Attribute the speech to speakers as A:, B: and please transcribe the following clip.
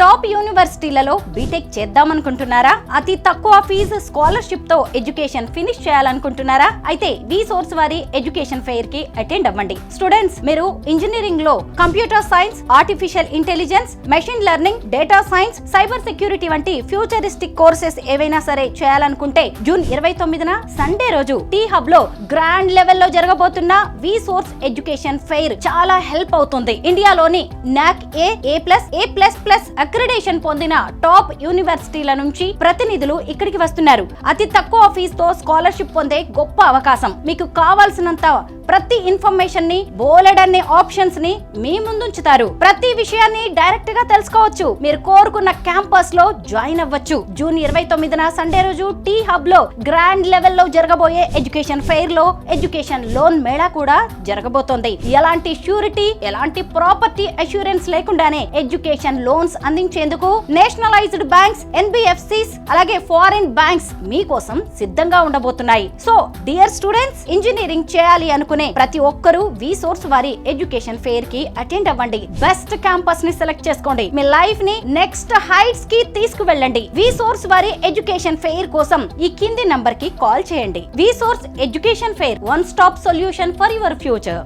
A: Top యూనివర్సిటీలలో BTech చేద్దామనుకుంటున్నారా? అతి తక్కువ fee scholarship తో ఎడ్యుకేషన్ ఫినిష్ చేయాలనుకుంటున్నారా? అయితే విసోర్స్ వారి ఎడ్యుకేషన్ ఫెయిర్ కి అటెండ్ అవ్వండి. స్టూడెంట్స్, మీరు ఇంజనీరింగ్ లో computer science, artificial intelligence, machine learning, data science, cyber security వంటి ఫ్యూచరిస్టిక్ కోర్సెస్ ఏవైనా సరే చేయాలనుకుంటే జూన్ 29న సండే రోజు టీ హబ్ లో గ్రాండ్ లెవెల్లో జరగబోతున్న విసోర్స్ ఎడ్యుకేషన్ ఫెయిర్ చాలా హెల్ప్ అవుతుంది. ఇండియాలోని నాక్ A++ అక్రిడేషన్ పొందిన టాప్ యూనివర్సిటీల నుంచి ప్రతినిధులు ఇక్కడికి వస్తున్నారు. అతి తక్కువ ఫీజుతో స్కాలర్షిప్ పొందే గొప్ప అవకాశం. మీకు కావాల్సినంత ప్రతి ఇన్ఫర్మేషన్ ని, బోలెడన్ని ఆప్షన్స్ ని మీ ముందుంచుతారు. ప్రతి విషయాన్ని డైరెక్ట్ గా తెలుసుకోవచ్చు. మీరు కోరుకున్న క్యాంపస్ లో జాయిన్ అవ్వచ్చు. జూన్ 29న సండే రోజు టీ హబ్ లో గ్రాండ్ లెవెల్లో జరగబోయే ఎడ్యుకేషన్ ఫెయిర్ లో ఎడ్యుకేషన్ లోన్ మేళా కూడా జరగబోతోంది. ఎలాంటి ష్యూరిటీ, ఎలాంటి ప్రాపర్టీ అష్యూరెన్స్ లేకుండానే ఎడ్యుకేషన్ లోన్స్ అందించేందుకు నేషనలైజ్డ్ బ్యాంక్స్, NBFCs అలాగే ఫారిన్ బ్యాంక్స్ మీకోసం సిద్ధంగా ఉండబోతున్నాయి. సో డియర్ స్టూడెంట్స్, ఇంజనీరింగ్ చేయాలి అనుకునే ప్రతి ఒక్కరూ విసోర్స్ వారి ఎడ్యుకేషన్ ఫెయిర్ కి అటెండ్ అవ్వండి. బెస్ట్ క్యాంపస్ ని సెలెక్ట్ చేసుకోండి. మీ లైఫ్ ని నెక్స్ట్ హైట్స్ కి తీసుకువెళ్ళండి. విసోర్స్ వారి ఎడ్యుకేషన్ ఫెయిర్ కోసం ఈ కింది నంబర్ కి కాల్ చేయండి. Visource education fair, one stop solution for your future.